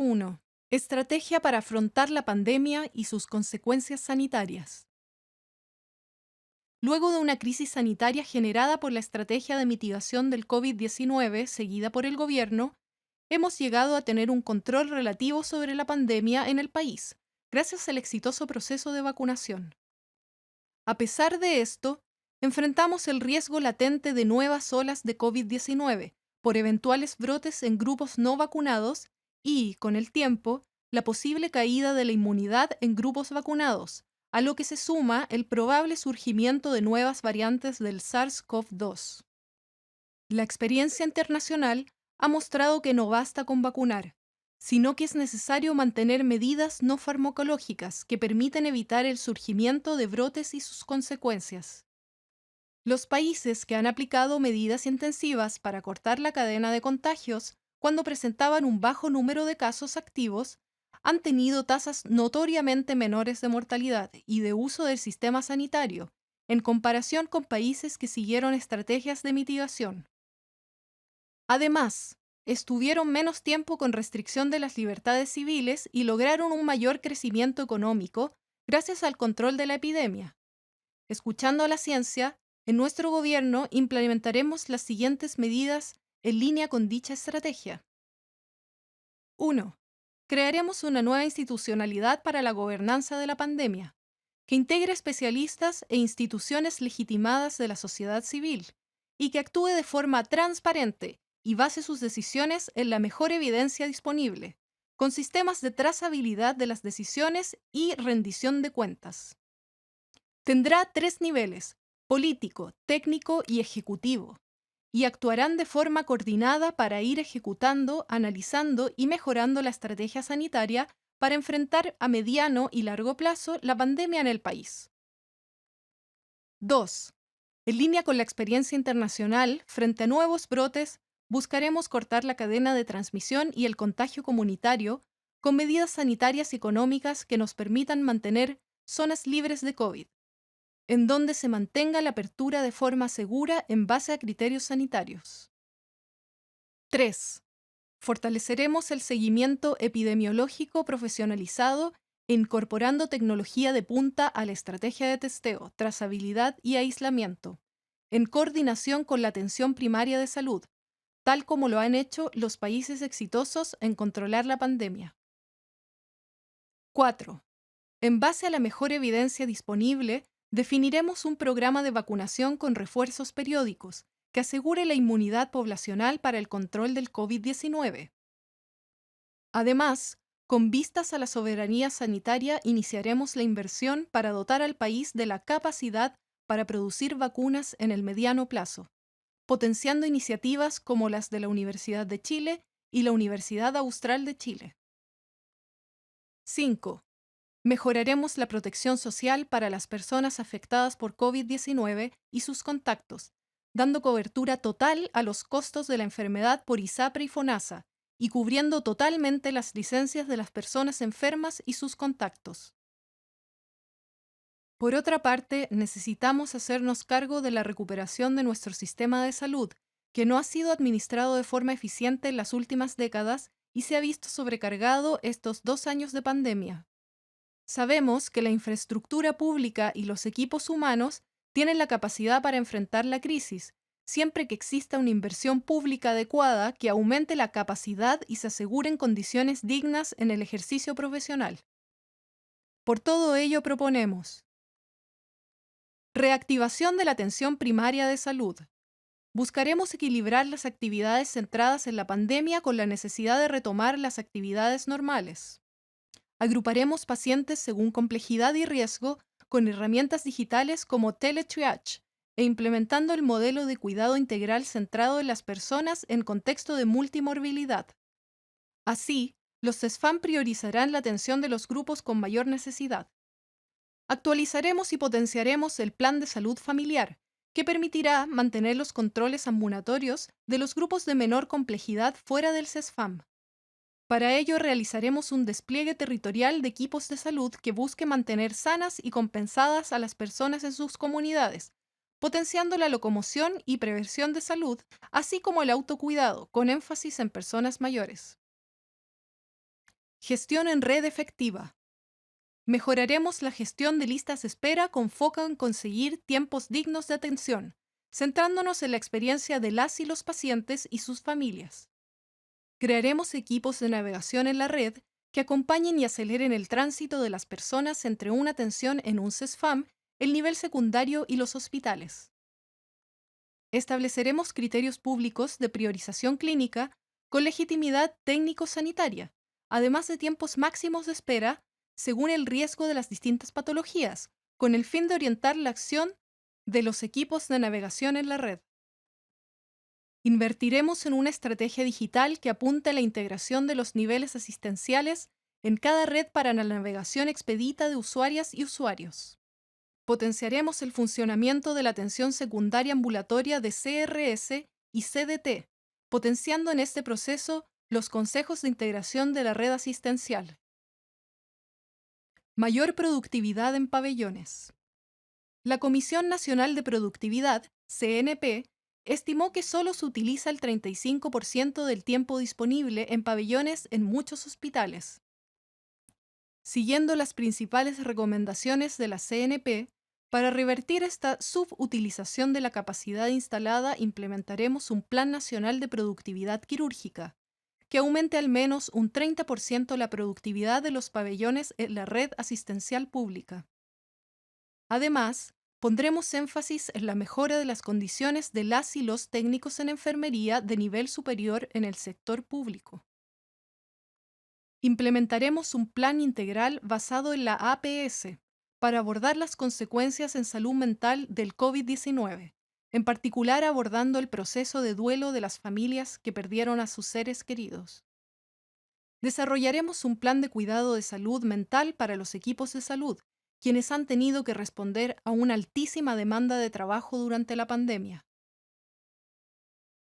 1. Estrategia para afrontar la pandemia y sus consecuencias sanitarias. Luego de una crisis sanitaria generada por la estrategia de mitigación del COVID-19 seguida por el gobierno, hemos llegado a tener un control relativo sobre la pandemia en el país, gracias al exitoso proceso de vacunación. A pesar de esto, enfrentamos el riesgo latente de nuevas olas de COVID-19 por eventuales brotes en grupos no vacunados y, con el tiempo, la posible caída de la inmunidad en grupos vacunados, a lo que se suma el probable surgimiento de nuevas variantes del SARS-CoV-2. La experiencia internacional ha mostrado que no basta con vacunar, sino que es necesario mantener medidas no farmacológicas que permiten evitar el surgimiento de brotes y sus consecuencias. Los países que han aplicado medidas intensivas para cortar la cadena de contagios cuando presentaban un bajo número de casos activos han tenido tasas notoriamente menores de mortalidad y de uso del sistema sanitario, en comparación con países que siguieron estrategias de mitigación. Además, estuvieron menos tiempo con restricción de las libertades civiles y lograron un mayor crecimiento económico gracias al control de la epidemia. Escuchando a la ciencia, en nuestro gobierno implementaremos las siguientes medidas en línea con dicha estrategia. 1. Crearemos una nueva institucionalidad para la gobernanza de la pandemia, que integre especialistas e instituciones legitimadas de la sociedad civil y que actúe de forma transparente y base sus decisiones en la mejor evidencia disponible, con sistemas de trazabilidad de las decisiones y rendición de cuentas. Tendrá 3 niveles: político, técnico y ejecutivo, y actuarán de forma coordinada para ir ejecutando, analizando y mejorando la estrategia sanitaria para enfrentar a mediano y largo plazo la pandemia en el país. 2. En línea con la experiencia internacional, frente a nuevos brotes, buscaremos cortar la cadena de transmisión y el contagio comunitario con medidas sanitarias y económicas que nos permitan mantener zonas libres de COVID, en donde se mantenga la apertura de forma segura en base a criterios sanitarios. 3. Fortaleceremos el seguimiento epidemiológico profesionalizado e incorporando tecnología de punta a la estrategia de testeo, trazabilidad y aislamiento, en coordinación con la atención primaria de salud, tal como lo han hecho los países exitosos en controlar la pandemia. 4. En base a la mejor evidencia disponible, definiremos un programa de vacunación con refuerzos periódicos que asegure la inmunidad poblacional para el control del COVID-19. Además, con vistas a la soberanía sanitaria, iniciaremos la inversión para dotar al país de la capacidad para producir vacunas en el mediano plazo, potenciando iniciativas como las de la Universidad de Chile y la Universidad Austral de Chile. 5. Mejoraremos la protección social para las personas afectadas por COVID-19 y sus contactos, dando cobertura total a los costos de la enfermedad por ISAPRE y FONASA, y cubriendo totalmente las licencias de las personas enfermas y sus contactos. Por otra parte, necesitamos hacernos cargo de la recuperación de nuestro sistema de salud, que no ha sido administrado de forma eficiente en las últimas décadas y se ha visto sobrecargado estos 2 años de pandemia. Sabemos que la infraestructura pública y los equipos humanos tienen la capacidad para enfrentar la crisis, siempre que exista una inversión pública adecuada que aumente la capacidad y se aseguren condiciones dignas en el ejercicio profesional. Por todo ello proponemos reactivación de la atención primaria de salud. Buscaremos equilibrar las actividades centradas en la pandemia con la necesidad de retomar las actividades normales. Agruparemos pacientes según complejidad y riesgo con herramientas digitales como teletriage e implementando el modelo de cuidado integral centrado en las personas en contexto de multimorbilidad. Así, los CESFAM priorizarán la atención de los grupos con mayor necesidad. Actualizaremos y potenciaremos el plan de salud familiar, que permitirá mantener los controles ambulatorios de los grupos de menor complejidad fuera del CESFAM. Para ello realizaremos un despliegue territorial de equipos de salud que busque mantener sanas y compensadas a las personas en sus comunidades, potenciando la locomoción y prevención de salud, así como el autocuidado, con énfasis en personas mayores. Gestión en red efectiva. Mejoraremos la gestión de listas de espera con foco en conseguir tiempos dignos de atención, centrándonos en la experiencia de las y los pacientes y sus familias. Crearemos equipos de navegación en la red que acompañen y aceleren el tránsito de las personas entre una atención en un CESFAM, el nivel secundario y los hospitales. Estableceremos criterios públicos de priorización clínica con legitimidad técnico-sanitaria, además de tiempos máximos de espera según el riesgo de las distintas patologías, con el fin de orientar la acción de los equipos de navegación en la red. Invertiremos en una estrategia digital que apunte a la integración de los niveles asistenciales en cada red para la navegación expedita de usuarias y usuarios. Potenciaremos el funcionamiento de la atención secundaria ambulatoria de CRS y CDT, potenciando en este proceso los consejos de integración de la red asistencial. Mayor productividad en pabellones. La Comisión Nacional de Productividad, CNP, estimó que solo se utiliza el 35% del tiempo disponible en pabellones en muchos hospitales. Siguiendo las principales recomendaciones de la CNP, para revertir esta subutilización de la capacidad instalada, implementaremos un Plan Nacional de Productividad Quirúrgica, que aumente al menos un 30% la productividad de los pabellones en la red asistencial pública. Además, pondremos énfasis en la mejora de las condiciones de las y los técnicos en enfermería de nivel superior en el sector público. Implementaremos un plan integral basado en la APS para abordar las consecuencias en salud mental del COVID-19, en particular abordando el proceso de duelo de las familias que perdieron a sus seres queridos. Desarrollaremos un plan de cuidado de salud mental para los equipos de salud, quienes han tenido que responder a una altísima demanda de trabajo durante la pandemia.